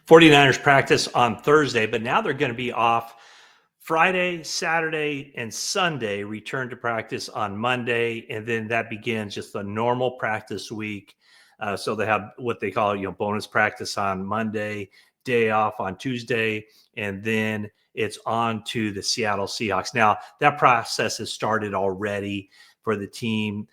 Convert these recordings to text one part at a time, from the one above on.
49ers practice on Thursday, but now they're going to be off Friday, Saturday, and Sunday, return to practice on Monday, and then that begins just a normal practice week. So they have what they call, bonus practice on Monday, day off on Tuesday, and then it's on to the Seattle Seahawks. Now, that process has started already for the team,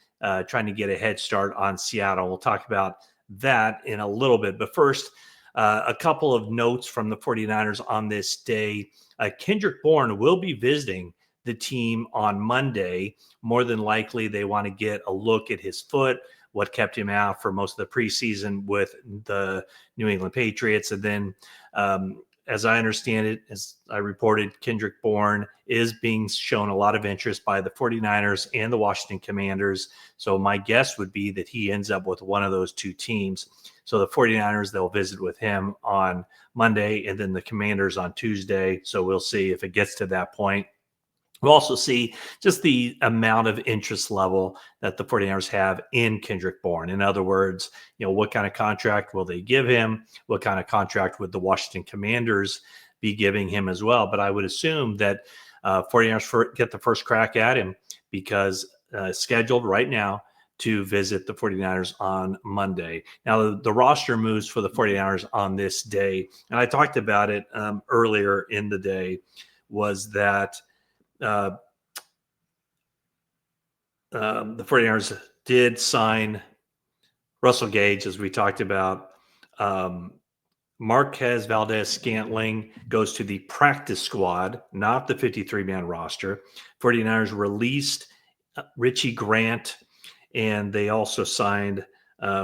trying to get a head start on Seattle. We'll talk about that in a little bit. But first, a couple of notes from the 49ers on this day. Kendrick Bourne will be visiting the team on Monday. More than likely, they want to get a look at his foot, what kept him out for most of the preseason with the New England Patriots. And then, as I understand it, as I reported, Kendrick Bourne is being shown a lot of interest by the 49ers and the Washington Commanders. So my guess would be that he ends up with one of those two teams. So the 49ers, they'll visit with him on Monday, and then the Commanders on Tuesday. So we'll see if it gets to that point. We'll also see just the amount of interest level that the 49ers have in Kendrick Bourne. In other words, what kind of contract will they give him? What kind of contract would the Washington Commanders be giving him as well? But I would assume that 49ers get the first crack at him because scheduled right now to visit the 49ers on Monday. Now, the roster moves for the 49ers on this day, and I talked about it earlier in the day, was that the 49ers did sign Russell Gage, as we talked about. Marquez Valdez-Scantling goes to the practice squad, not the 53-man roster. 49ers released Richie Grant, and they also signed,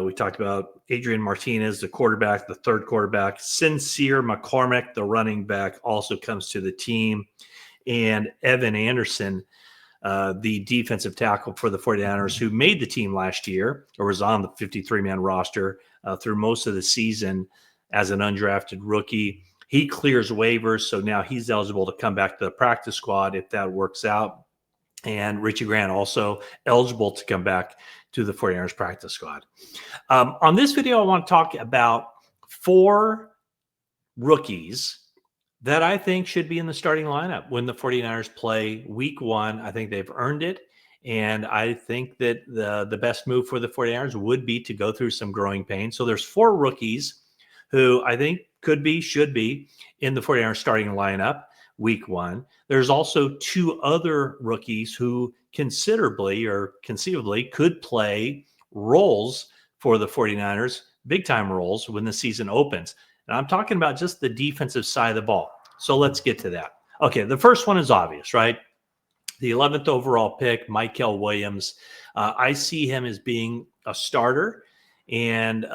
we talked about Adrian Martinez, the quarterback, the third quarterback. Sincere McCormick, the running back, also comes to the team. And Evan Anderson, the defensive tackle for the 49ers, who made the team last year or was on the 53-man roster through most of the season as an undrafted rookie. He clears waivers, so now he's eligible to come back to the practice squad if that works out. And Richie Grant also eligible to come back to the 49ers practice squad. On this video, I want to talk about 4 rookies that I think should be in the starting lineup when the 49ers play week 1. I think they've earned it. And I think that the best move for the 49ers would be to go through some growing pains. So there's 4 rookies who I think should be in the 49ers starting lineup week 1. There's also 2 other rookies who conceivably could play roles for the 49ers, big time roles when the season opens. And I'm talking about just the defensive side of the ball. So let's get to that. Okay, the first one is obvious, right? The 11th overall pick, Mykel Williams. I see him as being a starter, and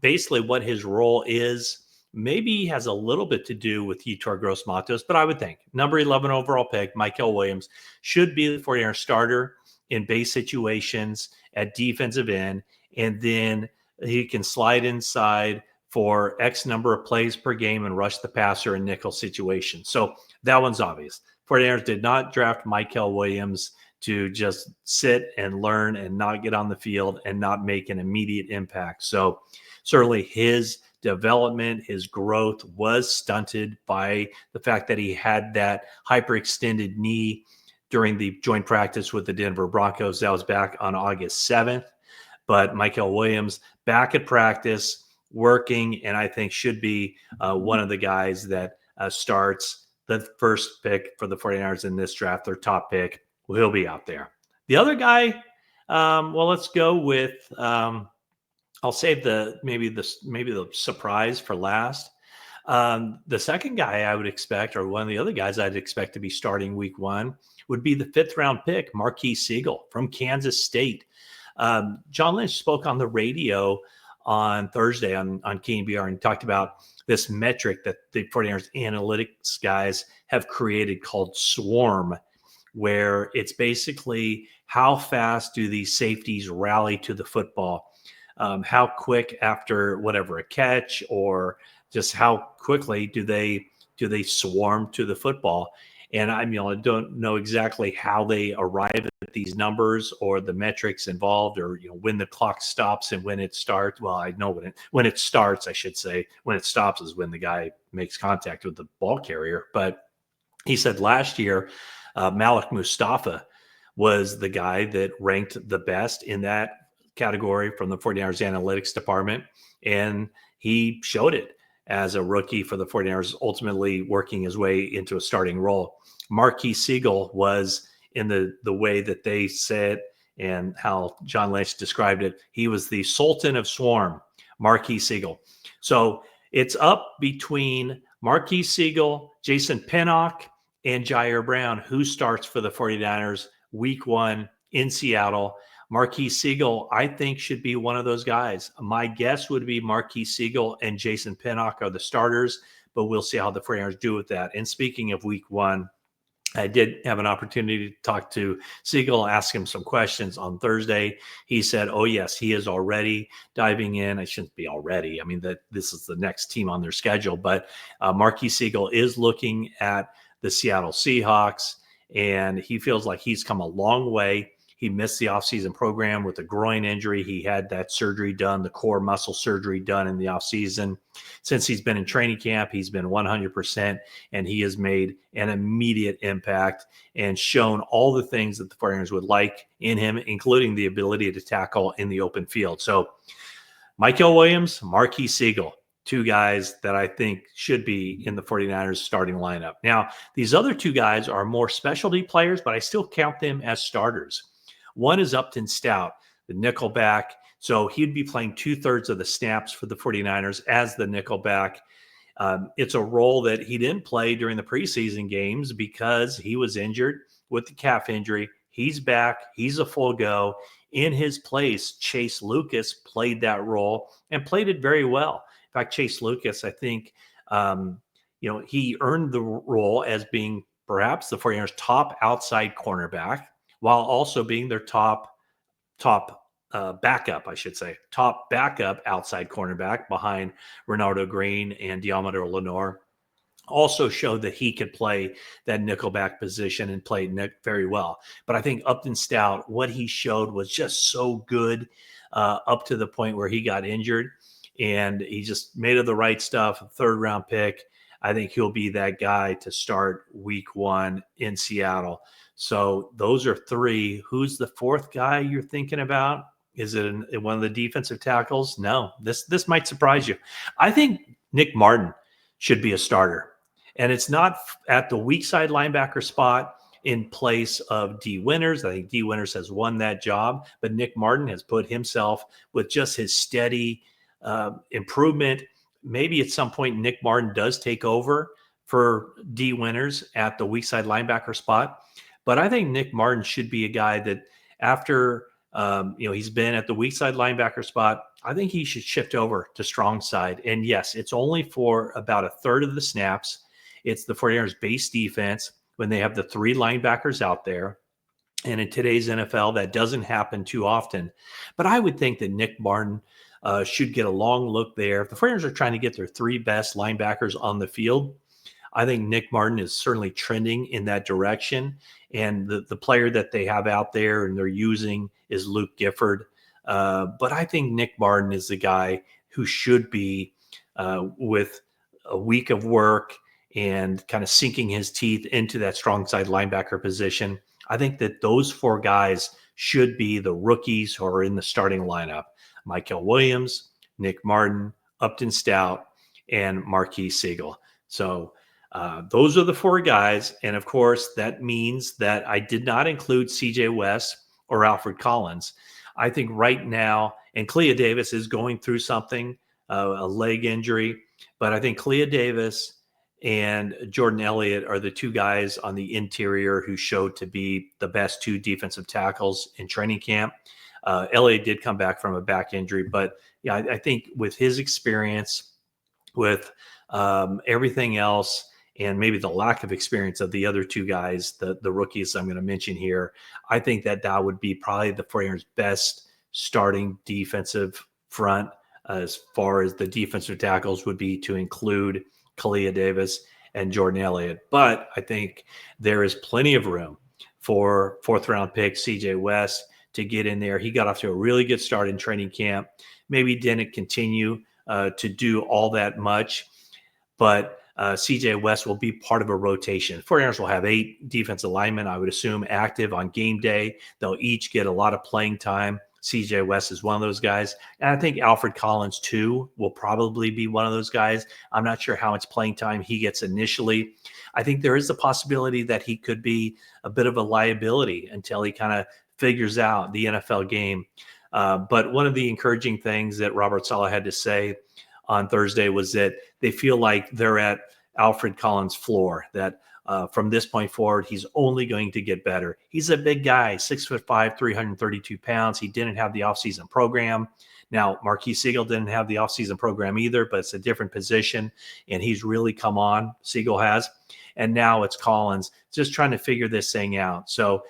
basically what his role is maybe has a little bit to do with Yetur Gross-Matos, but I would think number 11 overall pick, Mykel Williams, should be the 49ers starter in base situations at defensive end, and then he can slide inside for X number of plays per game and rush the passer in nickel situations. So that one's obvious. 49ers did not draft Mykel Williams to just sit and learn and not get on the field and not make an immediate impact. So certainly his development, his growth was stunted by the fact that he had that hyperextended knee during the joint practice with the Denver Broncos. That was back on August 7th. But Mykel Williams back at practice, working, and I think should be one of the guys that starts the first pick for the 49ers in this draft, their top pick. Well, he'll be out there. The other guy, let's go with I'll save maybe the surprise for last. The second guy I would expect, or one of the other guys I'd expect to be starting week 1, would be the 5th round pick, Marquise Siegel from Kansas State. John Lynch spoke on the radio on Thursday on KNBR and talked about this metric that the 49ers analytics guys have created called Swarm, where it's basically how fast do these safeties rally to the football, how quick after a catch, or just how quickly do they swarm to the football. And I don't know exactly how they arrive at with these numbers or the metrics involved, or when the clock stops and when it starts. Well, I know when it starts, I should say. When it stops is when the guy makes contact with the ball carrier. But he said last year, Malik Mustafa was the guy that ranked the best in that category from the 49ers analytics department. And he showed it as a rookie for the 49ers, ultimately working his way into a starting role. Marquis Siegel was, in the way that they said and how John Lynch described it, he was the Sultan of Swarm, Marquis Siegel. So it's up between Marquis Siegel, Jason Pinnock, and Jair Brown, who starts for the 49ers week 1 in Seattle. Marquis Siegel, I think, should be one of those guys. My guess would be Marquis Siegel and Jason Pinnock are the starters, but we'll see how the 49ers do with that. And speaking of week 1, I did have an opportunity to talk to Siegel, ask him some questions on Thursday. He said, oh, yes, he is already diving in. I shouldn't be already. I mean, that this is the next team on their schedule. But Marquis Siegel is looking at the Seattle Seahawks, and he feels like he's come a long way. He missed the offseason program with a groin injury. He had that surgery done, the core muscle surgery done in the offseason. Since he's been in training camp, he's been 100%, and he has made an immediate impact and shown all the things that the 49ers would like in him, including the ability to tackle in the open field. So Michael Williams, Marquis Siegel, two guys that I think should be in the 49ers starting lineup. Now, these other two guys are more specialty players, but I still count them as starters. One is Upton Stout, the nickelback. So he'd be playing 2/3 of the snaps for the 49ers as the nickelback. It's a role that he didn't play during the preseason games because he was injured with the calf injury. He's back. He's a full go. In his place, Chase Lucas played that role and played it very well. In fact, Chase Lucas, I think, he earned the role as being perhaps the 49ers' top outside cornerback, while also being their top backup, I should say, top backup outside cornerback behind Renardo Green and Diamador Lenore. Also showed that he could play that nickelback position and play very well. But I think Upton Stout, what he showed was just so good up to the point where he got injured, and he just made of the right stuff, 3rd-round pick. I think he'll be that guy to start week 1 in Seattle. So those are 3. Who's the 4th guy you're thinking about? Is it one of the defensive tackles? No, this might surprise you. I think Nick Martin should be a starter. And it's not at the weak side linebacker spot in place of D. Winters. I think D. Winters has won that job, but Nick Martin has put himself with just his steady improvement. Maybe at some point Nick Martin does take over for D. Winters at the weak side linebacker spot. But I think Nick Martin should be a guy that after he's been at the weak side linebacker spot, I think he should shift over to strong side. And yes, it's only for about 1/3 of the snaps. It's the 49ers base defense when they have the 3 linebackers out there. And in today's NFL, that doesn't happen too often. But I would think that Nick Martin should get a long look there. If the 49ers are trying to get their 3 best linebackers on the field, I think Nick Martin is certainly trending in that direction. And the player that they have out there and they're using is Luke Gifford. But I think Nick Martin is the guy who should be with a week of work and kind of sinking his teeth into that strong side linebacker position. I think that those 4 guys should be the rookies who are in the starting lineup. Michael Williams, Nick Martin, Upton Stout, and Marquis Siegel. So those are the 4 guys. And of course, that means that I did not include CJ West or Alfred Collins. I think right now, and Clea Davis is going through something, a leg injury, but I think Clea Davis and Jordan Elliott are the 2 guys on the interior who showed to be the best 2 defensive tackles in training camp. Elliott did come back from a back injury, but yeah, I think with his experience, with everything else, and maybe the lack of experience of the other 2 guys, the rookies I'm going to mention here, I think that would be probably the 49ers' best starting defensive front as far as the defensive tackles would be, to include Clea Davis and Jordan Elliott. But I think there is plenty of room for fourth round pick CJ West to get in there. He got off to a really good start in training camp. Maybe didn't continue to do all that much, but CJ West will be part of a rotation. 49ers will have 8 defensive linemen, I would assume, active on game day. They'll each get a lot of playing time. CJ West is one of those guys. And I think Alfred Collins, too, will probably be one of those guys. I'm not sure how much playing time he gets initially. I think there is a possibility that he could be a bit of a liability until he kind of figures out the NFL game. But one of the encouraging things that Robert Saleh had to say on Thursday was that they feel like they're at Alfred Collins' floor, that from this point forward, he's only going to get better. He's a big guy, 6'5", 332 pounds. He didn't have the offseason program. Now, Marquise Siegel didn't have the offseason program either, but it's a different position, and he's really come on, Siegel has. And now it's Collins just trying to figure this thing out. So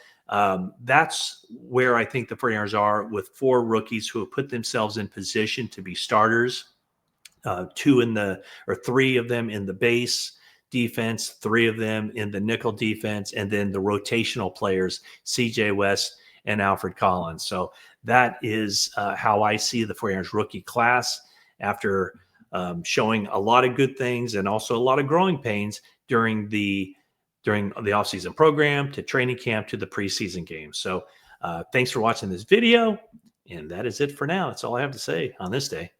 that's where I think the 49ers are with 4 rookies who have put themselves in position to be starters. 3 of them in the base defense, 3 of them in the nickel defense, and then the rotational players, CJ West and Alfred Collins. So that is how I see the 49ers rookie class after showing a lot of good things and also a lot of growing pains during the offseason program to training camp to the preseason game. So thanks for watching this video. And that is it for now. That's all I have to say on this day.